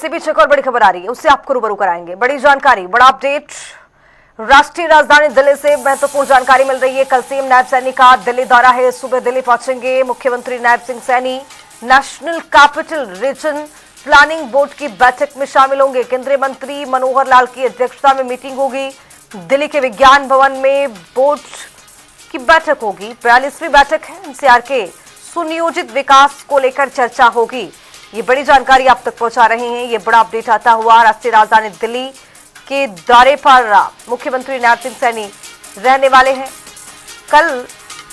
से भी एक और बड़ी खबर आ रही है, उससे आपको रूबरू कराएंगे। बड़ी जानकारी, बड़ा अपडेट राष्ट्रीय राजधानी दिल्ली से महत्वपूर्ण जानकारी मिल रही है। कल सीएम नायब सैनी का दिल्ली दौरा है, सुबह दिल्ली पहुंचेंगे मुख्यमंत्री Nayab Singh Saini. National capital region planning board की बैठक में शामिल होंगे। केंद्रीय मंत्री मनोहर लाल की अध्यक्षता में मीटिंग होगी। दिल्ली के विज्ञान भवन में बोर्ड की बैठक होगी। 42वीं बैठक है। एनसीआर के सुनियोजित विकास को लेकर चर्चा होगी। ये बड़ी जानकारी आप तक पहुंचा रहे हैं। ये बड़ा अपडेट आता हुआ राष्ट्रीय राजधानी दिल्ली के दौरे पर मुख्यमंत्री नायब सिंह सैनी रहने वाले हैं। कल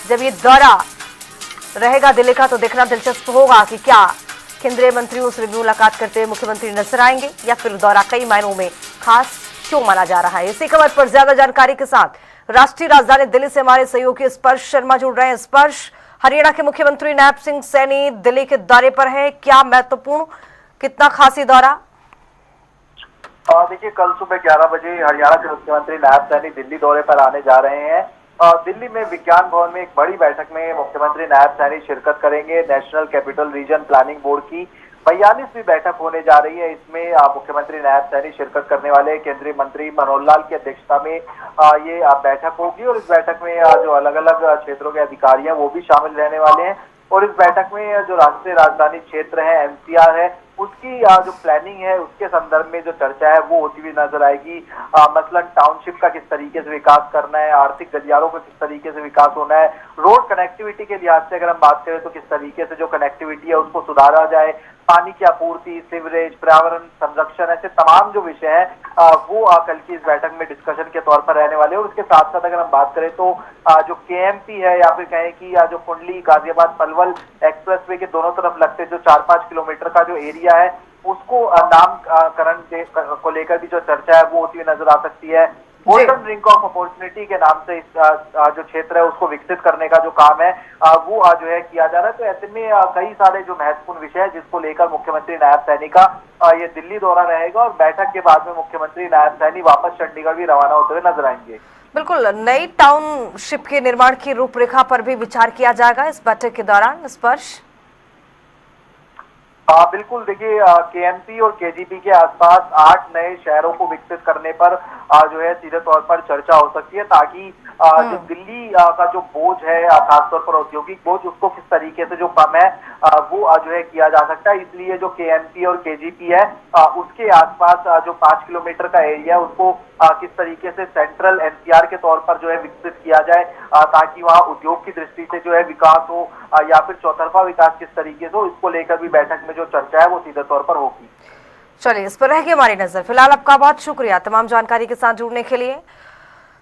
जब ये दौरा रहेगा दिल्ली का, तो देखना दिलचस्प होगा कि क्या केंद्रीय मंत्रियों से भी मुलाकात करते हुए मुख्यमंत्री नजर आएंगे या फिर दौरा कई मायनों में खास क्यों माना जा रहा है। इसी खबर पर ज्यादा जानकारी के साथ राष्ट्रीय राजधानी दिल्ली से हमारे सहयोगी स्पर्श शर्मा जुड़ रहे हैं। स्पर्श, हरियाणा के मुख्यमंत्री नायब सिंह सैनी दिल्ली के दौरे पर है, क्या महत्वपूर्ण, कितना खासी दौरा? देखिए, कल सुबह 11 बजे हरियाणा के मुख्यमंत्री नायब सैनी दिल्ली दौरे पर आने जा रहे हैं। दिल्ली में विज्ञान भवन में एक बड़ी बैठक में मुख्यमंत्री नायब सैनी शिरकत करेंगे। National capital region planning board की 42वीं बैठक होने जा रही है। इसमें मुख्यमंत्री नायब सैनी शिरकत करने वाले। केंद्रीय मंत्री मनोहर लाल की अध्यक्षता में ये बैठक होगी और इस बैठक में जो अलग अलग क्षेत्रों के अधिकारी हैं वो भी शामिल रहने वाले हैं। और इस बैठक में जो राष्ट्रीय राजधानी क्षेत्र है, एनसीआर है, उसकी जो प्लानिंग है उसके संदर्भ में जो चर्चा है वो होती हुई नजर आएगी। मसलन टाउनशिप का किस तरीके से विकास करना है, आर्थिक गलियारों का किस तरीके से विकास होना है, रोड कनेक्टिविटी के लिहाज से अगर हम बात करें तो किस तरीके से जो कनेक्टिविटी है उसको सुधारा जाए, पानी की आपूर्ति, सीवरेज, पर्यावरण संरक्षण, ऐसे तमाम जो विषय है वो कल की इस बैठक में डिस्कशन के तौर पर रहने वाले हैं। और उसके साथ साथ अगर हम बात करें तो जो केएमपी है या फिर कहें कि जो कुंडली गाजियाबाद पलवल एक्सप्रेसवे के दोनों तरफ लगते जो 4-5 किलोमीटर का जो एरिया है उसको नामकरण को लेकर भी जो चर्चा है वो होती हुई नजर आ सकती है। गोल्डन रिंग ऑफ अपॉर्चुनिटी के नाम से इस जो क्षेत्र है उसको विकसित करने का जो काम है वो जो है किया जा रहा है। तो ऐसे में कई सारे जो महत्वपूर्ण विषय है जिसको लेकर मुख्यमंत्री नायब सैनी का ये दिल्ली दौरा रहेगा और बैठक के बाद में मुख्यमंत्री नायब सैनी वापस चंडीगढ़ भी रवाना होते हुए नजर आएंगे। बिल्कुल, नई टाउनशिप के निर्माण की रूपरेखा पर भी विचार किया जाएगा इस बैठक के दौरान। स्पर्श, बिल्कुल, देखिए केएमपी और केजीपी के आसपास 8 नए शहरों को विकसित करने पर जो है सीधे तौर पर चर्चा हो सकती है, ताकि जो दिल्ली का जो बोझ है खासतौर पर औद्योगिक बोझ उसको किस तरीके से जो कम है वो जो है किया जा सकता है। इसलिए जो केएमपी और केजीपी है उसके आसपास जो 5 किलोमीटर का एरिया है उसको किस तरीके से सेंट्रल एनसीआर के तौर पर जो है विकसित किया जाए ताकि वहाँ उद्योग की दृष्टि से जो है विकास हो या फिर चौतरफा विकास किस तरीके से हो, इसको लेकर भी बैठक में जो चर्चा है वो सीधे तौर पर होगी। चलिए, इस पर रहेगी हमारी नजर। फिलहाल आपका बहुत शुक्रिया तमाम जानकारी के साथ जुड़ने के लिए।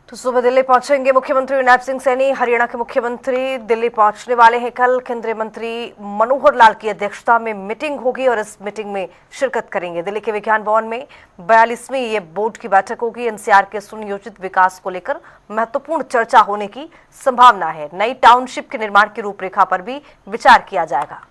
तो सुबह दिल्ली पहुंचेंगे मुख्यमंत्री नायब सिंह सैनी। हरियाणा के मुख्यमंत्री दिल्ली पहुंचने वाले हैं कल। केंद्रीय मंत्री मनोहर लाल की अध्यक्षता में मीटिंग होगी और इस मीटिंग में शिरकत करेंगे। दिल्ली के विज्ञान भवन में 42वीं ये बोर्ड की बैठक होगी। एनसीआर के सुनियोजित विकास को लेकर महत्वपूर्ण चर्चा होने की संभावना है। नई टाउनशिप के निर्माण की रूपरेखा पर भी विचार किया जाएगा।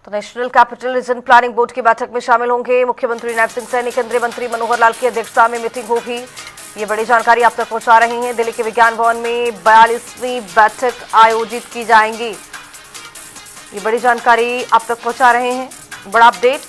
तो national capital region planning board की बैठक में शामिल होंगे मुख्यमंत्री नायब सिंह सैनी। केंद्रीय मंत्री मनोहर लाल की अध्यक्षता में मीटिंग होगी। ये बड़ी जानकारी आप तक पहुंचा रहे हैं। दिल्ली के विज्ञान भवन में 42वीं बैठक आयोजित की जाएंगी। ये बड़ी जानकारी आप तक पहुंचा रहे हैं। बड़ा अपडेट